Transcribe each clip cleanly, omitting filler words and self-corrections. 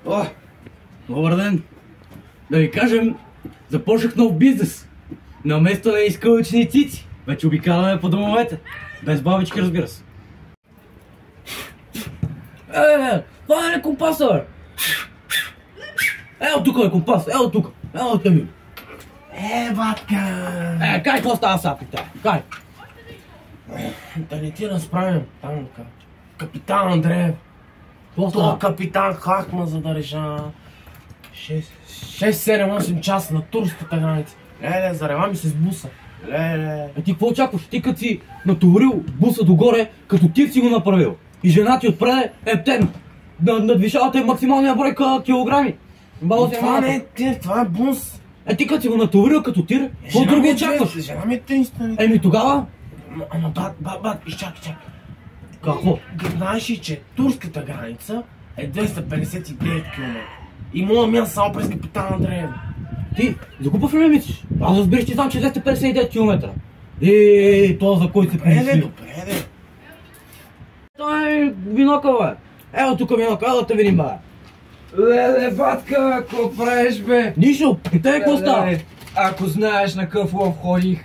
О, добър ден! Да ви кажем, започнах нов бизнес. На место на изкълъчни цици. Вече обикаляме по домовете. Без бабички, разбира се. Това е компаса, бе! Ето тук е компас, ето тук. Ето те ми. Батка! Кай, какво става сега, питай? Кай! Да не ти разправям там, капитан Андреев. Какво Това става? капитан хакма, за да реша 6-7-8 часа на турската граница. Леле, зарева ми се с буса. Леле. Ти какво очакваш? Ти като си натоварил буса догоре, като ти си го направил. И жена ти отпреде, надвишавате максималния брой килограми. Това не е тир, това е бус. Ти като си го натоварил като тир, какво друго очакваш? Жена ми е тенистън. Тогава? Ама бат, изчакай. Какво? Знаеш ли, че турската граница е 259 км. И моя място само през капитан Андреев. Ти, за глупав ли ме мислиш? Аз разбираш, че знам, че 259 км. Това за който се помисли. Добре. Той е винока, бе. Ето тук винока, ела те видим, бе. Леле, батка, какво правиш, бе? Нищо, питай какво става. Леле, ако знаеш на какъв лов ходих,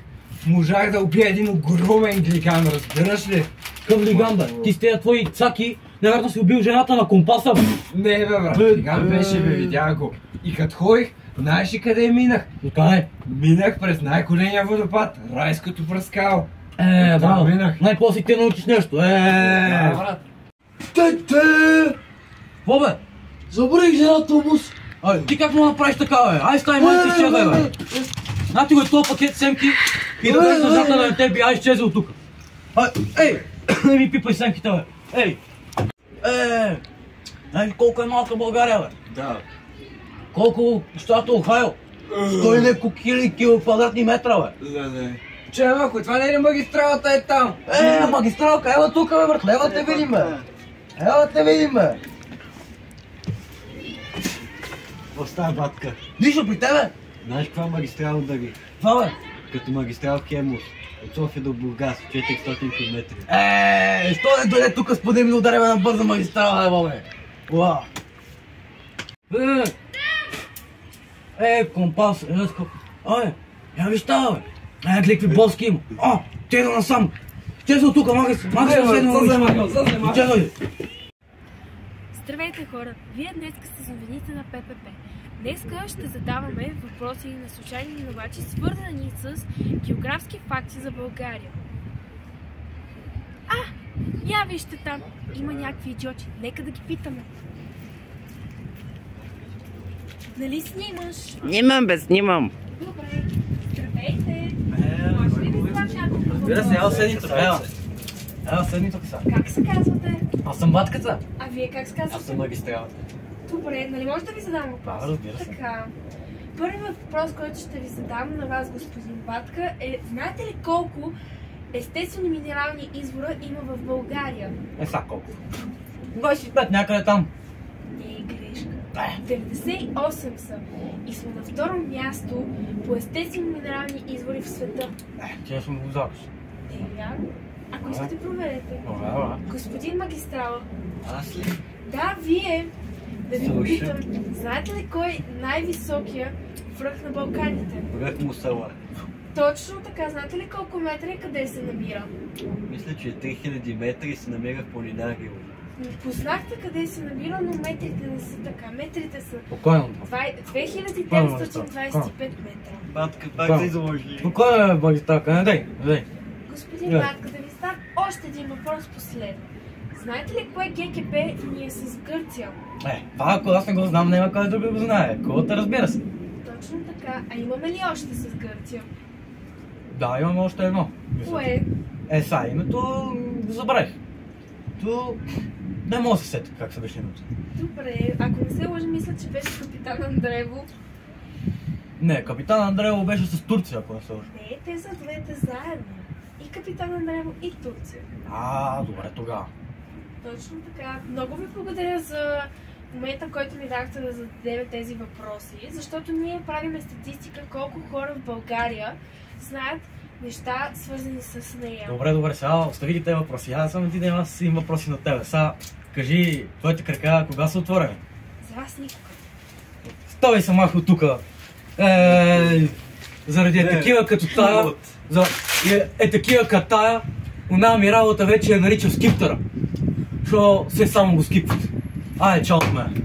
можах да убия един огромен глиган, разбираш ли? Към лиган, бе. Ти с тези твои цаки, наверно си убил жената на компаса, бе. Не, бе, брат, глиган беше, бе, видях го. И като ходих, знаеш ли къде минах? Къде? Минах през най-големия водопад, райското пръскало. Браво, минах. най-после ти научиш нещо. Да, брат. Какво, бе? Забравих жената бус. Ти как му направиш така, бе? Ай, стай, майка, изчезай, бе. Нати го е този пакет семки и да кажеш на жената да не те би, ай, изчезай от тук. Ей, не ми пипай семките, бе. Ей. Знаеш колко е малка България, бе? Да. Колко щата Охайо? 100 и леко квадратни метра, бе. Леле. Че, малко, това не е магистралата, е там. Магистралка, ела тук, бе, брат, ела те видим, бе. Ела те видим, бе. Какво става, батка? Нищо при тебе. Знаеш каква магистрала удари? Това, бе. Като магистрал Хемус. От София до Бургас, 400 км. Що не дойде тук, сподем да ударяме на бърза магистрала, бе. Уау. Компас, ръско. Я виж това, бе. Гледай какви боски има. Те да насам. Чезо тук, магис да седно. Чезо. Здравейте, хора! Вие днес сте с новините на ППП. Днеска ще задаваме въпроси на случайни минувачи, свързани с географски факти за България. Я вижте там! Има някакви идиоти. Нека да ги питаме. Нали снимаш? Снимам. Добре. Здравейте! Може ли да задам няколко въпроса? Разбира се, ела седни тук, ела седни тук сега. Как се казвате? Аз съм батката. А вие как се Аз съм казвате? магистралата. Добре, нали може да ви задам въпрос? Да, разбира се. Така. Първият въпрос, който ще ви задам на вас, господин Батка, е: знаете ли колко естествени минерални извора има в България? Сега колко? 25, някъде там. Не е грешка. 98 са. И сме на второ място по естествени минерални извори в света. Ти ще му го вземеш. Вярно? Ако искате, проверете. Добре. Господин магистрал, Аз ли? да, вие, да ви Слушай. попитам, знаете ли кой е най-високия връх на Балканите? Връх Мусала. Точно така, знаете ли колко метра и къде се намира? Мисля, че 3000 метра и се намира в Полинарил. Познахте къде се намира, но метрите не са така. Метрите са Спокойно. 2925 метра. Батка, пак се изложи. Спокойно, магистралка, не дай. Господин Да. Батка, да ви задам още един въпрос последно. Знаете ли кое ГКП ни е с Гърция? Това ако аз не го знам, няма кой друг да го знае. Колата, разбира се. Точно така. А имаме ли още с Гърция? Да, имаме още едно. Кое? Сега името забравих. Не мога да се сетя как се беше името. Добре, ако не се лъжа, мисля, че беше капитан Андреево. Не, капитан Андреево беше с Турция, ако не се лъжа. Не, те са двете заедно. И капитан Андреево, и Турция. Добре тогава. Точно така. Много ви благодаря за момента, който ми дахте да зададем тези въпроси, защото ние правиме статистика колко хора в България знаят неща, свързани с нея. Добре, сега остави ги тези въпроси. Аз съм ти да имам въпроси на тебе. Сега кажи, твоите крака кога са отворени? За Аз никога. Ставай се мах от тука. Заради такива като тая, такива като тая, она ми работа вече я нарича скиптъра. Шо все само го скипват. Айде, чао от мен.